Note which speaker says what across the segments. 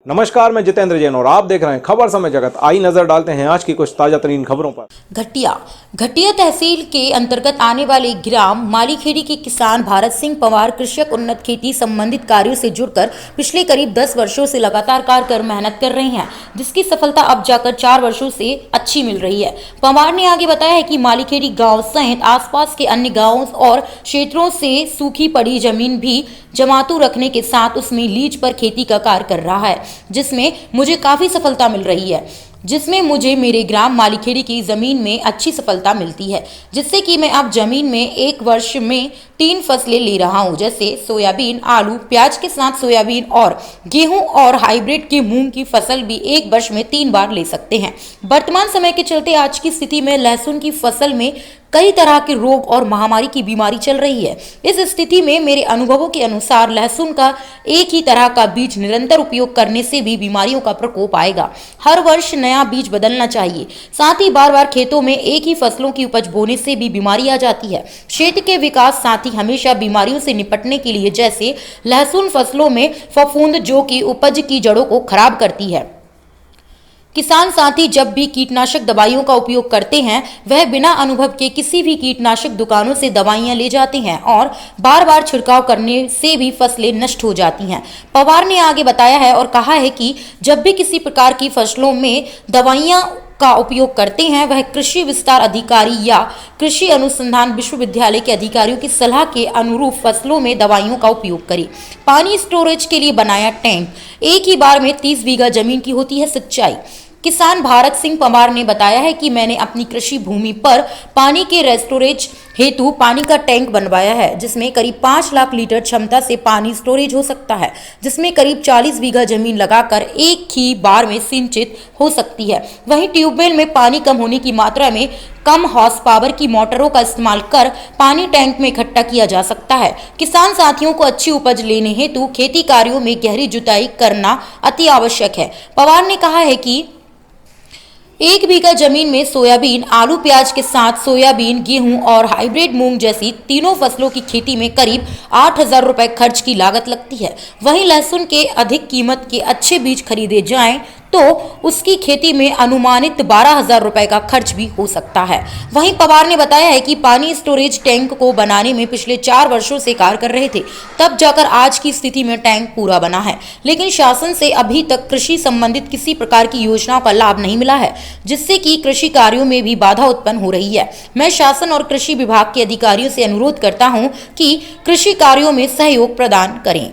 Speaker 1: नमस्कार, मैं जितेंद्र जैन और आप देख रहे हैं खबर समय जगत। आई नजर डालते हैं आज की कुछ ताजा तरीन खबरों पर।
Speaker 2: घटिया तहसील के अंतर्गत आने वाले ग्राम मालीखेड़ी के किसान भारत सिंह पवार कृषक उन्नत खेती संबंधित कार्यों से जुड़कर पिछले करीब 10 वर्षों से लगातार कार्य कर मेहनत कर रहे हैं, जिसकी सफलता अब जाकर 4 वर्षों से अच्छी मिल रही है। पवार ने आगे बताया है कि मालीखेड़ी गांव सहित आसपास के अन्य गांवों और क्षेत्रों से सूखी पड़ी जमीन भी जमातू रखने के साथ उसमें लीज पर खेती का कार्य कर रहा है, जिसमें मुझे काफी सफलता मिल रही है, जिसमें मुझे मेरे ग्राम मालीखेड़ी की जमीन में अच्छी सफलता मिलती है, जिससे कि मैं अब जमीन में एक वर्ष में 3 फसलें ले रहा हूं, जैसे सोयाबीन, आलू, प्याज के साथ सोयाबीन और गेहूं और हाइब्रिड की मूंग की फसल भी एक वर्ष में 3 बार ले सकते हैं। वर्तमान समय के चलते आज की स्थिति में लहसुन की फसल में कई तरह के रोग और महामारी की बीमारी चल रही है। इस स्थिति में मेरे अनुभवों के अनुसार लहसुन का एक ही तरह का बीज निरंतर उपयोग करने से भी बीमारियों का प्रकोप आएगा। हर वर्ष नया बीज बदलना चाहिए। साथ ही बार बार खेतों में एक ही फसलों की उपज बोने से भी बीमारी आ जाती है। क्षेत्र के विकास साथ ही हमेशा बीमारियों से निपटने के लिए, जैसे लहसुन फसलों में फफूंद जो कि उपज की जड़ों को खराब करती है। किसान साथी जब भी कीटनाशक दवाइयों का उपयोग करते हैं, वह बिना अनुभव के किसी भी कीटनाशक दुकानों से दवाइयां ले जाते हैं और बार बार छिड़काव करने से भी फसलें नष्ट हो जाती हैं। पवार ने आगे बताया है और कहा है कि जब भी किसी प्रकार की फसलों में दवाइयां का उपयोग करते हैं, वह कृषि विस्तार अधिकारी या कृषि अनुसंधान विश्वविद्यालय के अधिकारियों की सलाह के अनुरूप फसलों में दवाइयों का उपयोग करें। पानी स्टोरेज के लिए बनाया टैंक। एक ही बार में 30 बीघा जमीन की होती है सिंचाई। किसान भारत सिंह पवार ने बताया है कि मैंने अपनी कृषि भूमि पर पानी के स्टोरेज हेतु पानी का टैंक बनवाया है, जिसमें करीब 5 लाख लीटर क्षमता से पानी स्टोरेज हो सकता है, जिसमें करीब 40 बीघा जमीन लगाकर एक ही बार में सिंचित हो सकती है। वहीं ट्यूबवेल में पानी कम होने की मात्रा में कम हॉर्स पावर की मोटरों का इस्तेमाल कर पानी टैंक में इकट्ठा किया जा सकता है। किसान साथियों को अच्छी उपज लेने हेतु खेती कार्यों में गहरी जुताई करना अति आवश्यक है। पवार ने कहा है कि 1 बीघा जमीन में सोयाबीन, आलू, प्याज के साथ सोयाबीन, गेहूं और हाइब्रिड मूंग जैसी तीनों फसलों की खेती में करीब 8,000 रुपए खर्च की लागत लगती है। वहीं लहसुन के अधिक कीमत के अच्छे बीज खरीदे जाएं तो उसकी खेती में अनुमानित 12,000 रुपए का खर्च भी हो सकता है। वहीं पवार ने बताया है कि पानी स्टोरेज टैंक को बनाने में पिछले 4 वर्षों से कार्य कर रहे थे, तब जाकर आज की स्थिति में टैंक पूरा बना है, लेकिन शासन से अभी तक कृषि संबंधित किसी प्रकार की योजनाओं का लाभ नहीं मिला है, जिससे कि कृषि कार्यों में भी बाधा उत्पन्न हो रही है। मैं शासन और कृषि विभाग के अधिकारियों से अनुरोध करता हूं कि कृषि कार्यों में सहयोग प्रदान करें।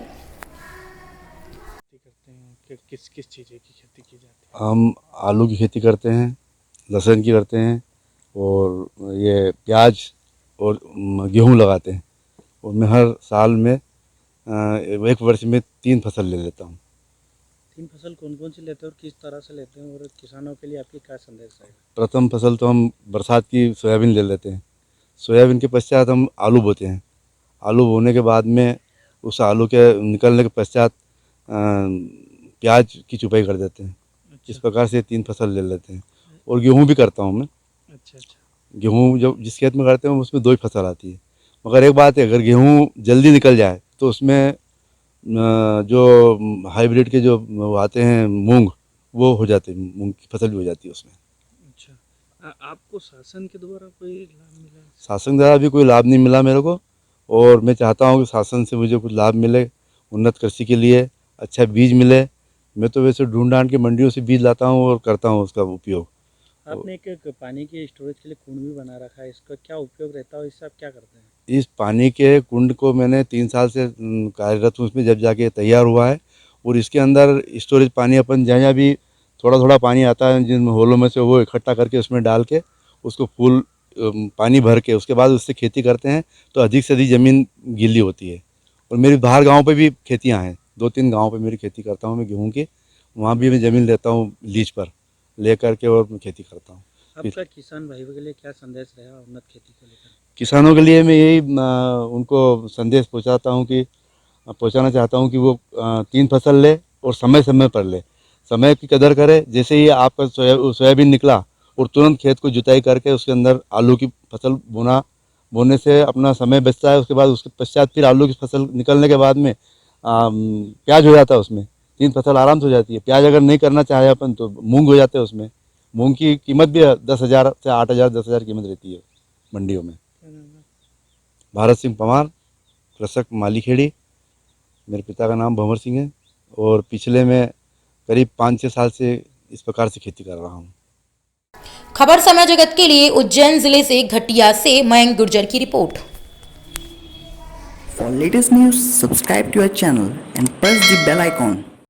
Speaker 3: किस किस चीज़ें की खेती की जाती है?
Speaker 4: हम आलू की खेती करते हैं, लहसुन की करते हैं और ये प्याज और गेहूं लगाते हैं। और मैं हर साल में एक वर्ष में 3 फसल ले लेता हूँ।
Speaker 3: 3 फसल कौन कौन सी लेते हैं और किस तरह से लेते हैं, और किसानों के लिए आपकी क्या संदेश है?
Speaker 4: प्रथम फसल तो हम बरसात की सोयाबीन ले लेते हैं। सोयाबीन के पश्चात हम आलू बोते हैं। आलू बोने के बाद में उस आलू के निकलने के पश्चात प्याज की चुपाई कर देते हैं। इस प्रकार से 3 फसल ले लेते हैं। और गेहूं भी करता हूं मैं।
Speaker 3: अच्छा।
Speaker 4: गेहूं जब जिस खेत में करते हैं उसमें 2 ही फसल आती है, मगर एक बात है, अगर गेहूं जल्दी निकल जाए तो उसमें जो हाइब्रिड के जो वो आते हैं मूंग, वो हो जाते हैं, मूंग की फसल भी हो जाती है उसमें।
Speaker 3: अच्छा, आपको शासन के द्वारा कोई लाभ मिला?
Speaker 4: शासन द्वारा भी कोई लाभ नहीं मिला मेरे को, और मैं चाहता हूं कि शासन से मुझे कुछ लाभ मिले, उन्नत कृषि के लिए अच्छा बीज मिले। मैं तो वैसे ढूंढ ढांड के मंडियों से बीज लाता हूं और करता हूं उसका उपयोग।
Speaker 3: आपने एक पानी के स्टोरेज के लिए कुंड भी बना रखा है, इसका क्या उपयोग रहता है और इससे आप क्या करते हैं?
Speaker 4: इस पानी के कुंड को मैंने 3 साल से कार्यरत हूँ इसमें, जब जाके तैयार हुआ है। और इसके अंदर स्टोरेज पानी अपन जहाँ भी थोड़ा थोड़ा पानी आता है जिन होलों में से, वो इकट्ठा करके उसमें डाल के उसको फुल पानी भर के उसके बाद उससे खेती करते हैं, तो अधिक से अधिक ज़मीन गीली होती है। और मेरी बाहर गाँव पे भी खेतियाँ हैं, 2-3 गाँव पे मेरी खेती करता हूँ मैं गेहूँ की। वहाँ भी मैं ज़मीन लेता हूँ लीज पर ले करके और मैं खेती करता हूँ।
Speaker 3: आपका किसान भाइयों के लिए क्या संदेश रहेगा उन्नत खेती को लेकर?
Speaker 4: किसानों के लिए मैं यही उनको संदेश पहुंचाना चाहता हूं कि वो 3 फसल ले और समय समय पर ले, समय की कदर करे। जैसे ही आपका सोयाबीन निकला और तुरंत खेत को जुताई करके उसके अंदर आलू की फसल बोने से अपना समय बचता है। उसके बाद उसके पश्चात फिर आलू की फसल निकलने के बाद में प्याज हो जाता है उसमें। 3 फसल आराम से हो जाती है। प्याज अगर नहीं करना चाहे अपन तो मूंग हो जाते हैं उसमें। मूंग की कीमत भी 10,000 से 8,000 10,000 कीमत रहती है मंडियों में।
Speaker 3: क्या नाम है?
Speaker 4: भारत सिंह पवार, कृषक मालीखेड़ी। मेरे पिता का नाम भंवर सिंह है और पिछले मैं करीब 5-6 साल से इस प्रकार से खेती कर रहा हूँ।
Speaker 2: खबर समय जगत के लिए उज्जैन जिले से घटिया से मयंक गुर्जर की report.
Speaker 5: For latest news, subscribe to our channel and press the bell icon.